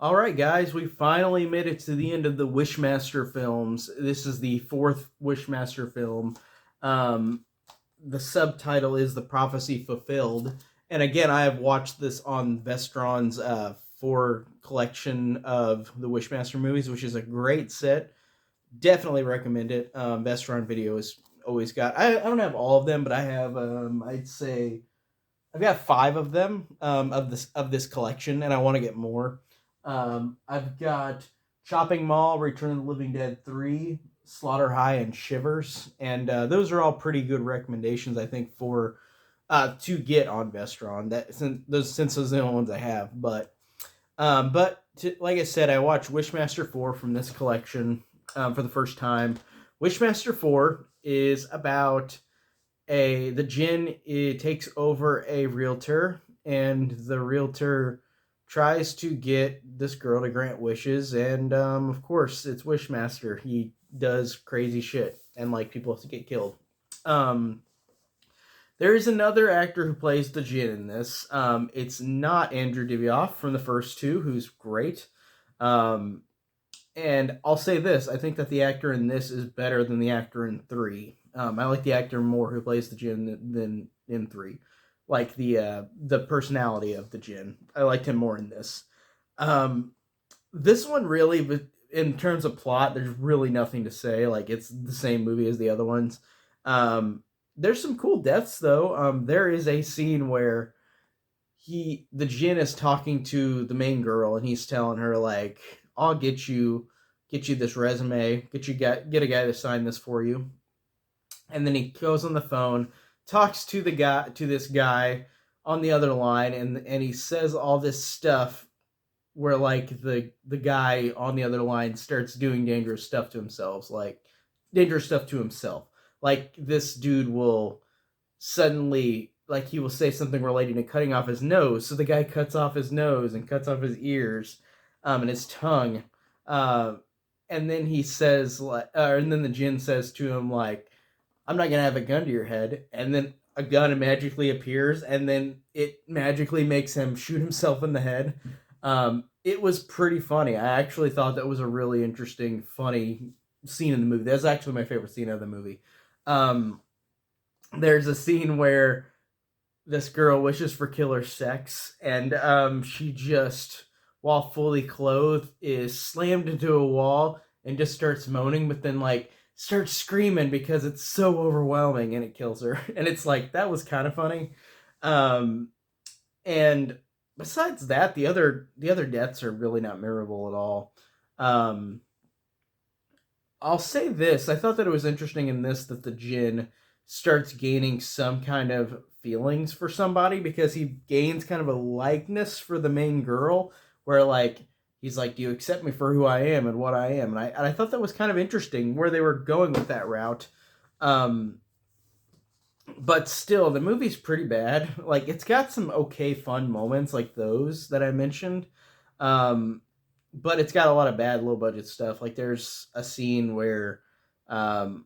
All right, guys, we finally made it to the end of the Wishmaster films. This is the fourth Wishmaster film. Um, the subtitle is The Prophecy Fulfilled. And again, I have watched this on Vestron's four collection of the Wishmaster movies, which is a great set. Definitely recommend it. Vestron Video has always got. I don't have all of them, but I have. I'd say I've got five of them of this collection, and I want to get more. I've got Chopping Mall, Return of the Living Dead 3, Slaughter High, and Shivers, and those are all pretty good recommendations, I think, for to get on Vestron. That since those are the only ones I have, like I said, I watched Wishmaster 4 from this collection for the first time. Wishmaster 4 is about the djinn takes over a realtor, and the realtor tries to get this girl to grant wishes, and of course it's Wishmaster. He does crazy shit, and like people have to get killed. Um, there is another actor who plays the djinn in this. It's not Andrew Divoff from the first two, who's great. Um, and I'll say this: I think that the actor in this is better than the actor in three. I like the actor more who plays the djinn than in three. Like the personality of the djinn, I liked him more in this. Um, this one really, in terms of plot, there's really nothing to say. Like it's the same movie as the other ones. Um, there's some cool deaths though. There is a scene where the djinn is talking to the main girl, and he's telling her like, "I'll get you this resume, get a guy to sign this for you." And then he goes on the phone, talks to this guy on the other line, and he says all this stuff where like the guy on the other line starts doing dangerous stuff to himself. Like this dude will suddenly, like, he will say something relating to cutting off his nose, so the guy cuts off his nose and cuts off his ears, and his tongue, uh, and then he says like, and then the djinn says to him like, "I'm not gonna have a gun to your head," and then a gun magically appears, and then it magically makes him shoot himself in the head. It was pretty funny. I actually thought that was a really interesting, funny scene in the movie. That's actually my favorite scene of the movie. Um, there's a scene where this girl wishes for killer sex, and she just, while fully clothed, is slammed into a wall and just starts moaning, but then like starts screaming because it's so overwhelming, and it kills her. And it's like, that was kind of funny. Um, and besides that, the other deaths are really not memorable at all. Um, I'll say this: I thought that it was interesting in this that the djinn starts gaining some kind of feelings for somebody, because he gains kind of a likeness for the main girl, where like he's like, "Do you accept me for who I am and what I am?" And I thought that was kind of interesting where they were going with that route. Um, but still, the movie's pretty bad. Like it's got some okay fun moments like those that I mentioned. Um, but it's got a lot of bad low budget stuff. Like there's a scene where um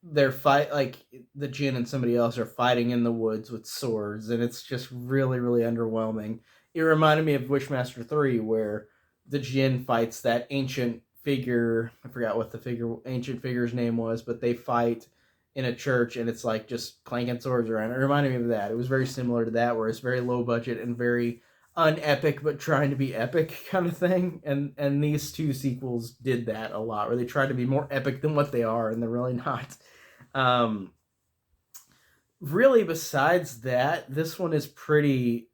they're fight like the djinn and somebody else are fighting in the woods with swords, and it's just really really underwhelming. It reminded me of Wishmaster 3, where the djinn fights that ancient figure. I forgot what the ancient figure's name was, but they fight in a church, and it's like just clanking swords around. It reminded me of that. It was very similar to that, where it's very low budget and very unepic but trying to be epic kind of thing. And these two sequels did that a lot, where they tried to be more epic than what they are, and they're really not. um Really, besides that, this one is pretty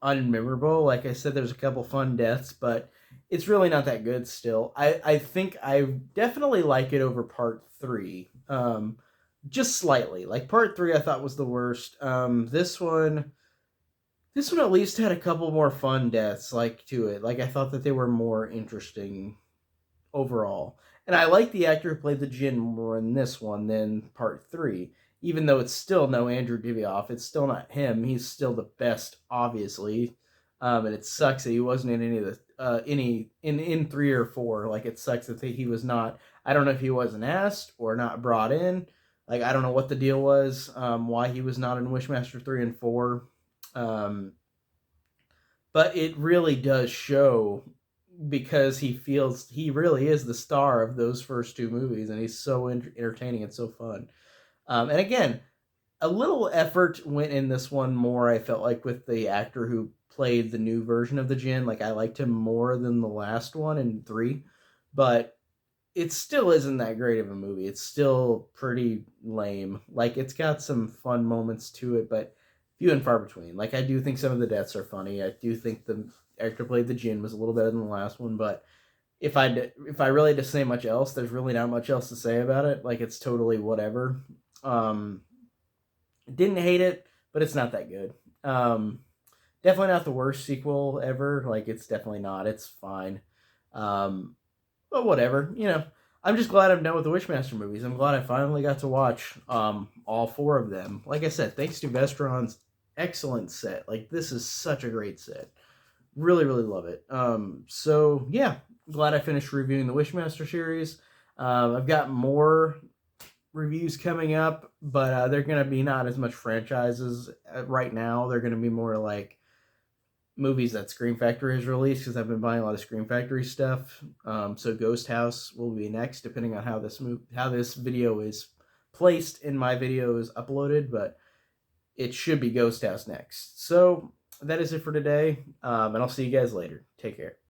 unmemorable. Like I said, there's a couple fun deaths, but it's really not that good still. I think I definitely like it over part three. Just slightly. Like part three I thought was the worst. This one at least had a couple more fun deaths like to it. Like I thought that they were more interesting overall. And I like the actor who played the djinn more in this one than part three. Even though it's still no Andrew Divoff, it's still not him. He's still the best, obviously. And it sucks that he wasn't in any of the in three or four. Like it sucks that he was not. I don't know if he wasn't asked or not brought in. Like I don't know what the deal was. Why he was not in Wishmaster 3 and 4. Um, but it really does show because he really is the star of those first two movies, and he's so entertaining and so fun. And again, a little effort went in this one more. I felt like with the actor who played the new version of the Jinn, like I liked him more than the last one in 3, but it still isn't that great of a movie. It's still pretty lame. Like it's got some fun moments to it, but few and far between. Like I do think some of the deaths are funny. I do think the actor who played the Jinn was a little better than the last one, but if I really had to say much else, there's really not much else to say about it. Like it's totally whatever. Um, didn't hate it, but it's not that good. Definitely not the worst sequel ever. Like it's definitely not. It's fine. Um, but whatever. I'm just glad I'm done with the Wishmaster movies. I'm glad I finally got to watch all 4 of them. Like I said, thanks to Vestron's excellent set. Like this is such a great set. Really, really love it. So yeah, glad I finished reviewing the Wishmaster series. I've got more reviews coming up, but they're going to be not as much franchises right now. They're going to be more like movies that Scream Factory has released, because I've been buying a lot of Scream Factory stuff. So Ghost House will be next, depending on how this video is placed in my videos uploaded, but it should be Ghost House next. So that is it for today, and I'll see you guys later. Take care.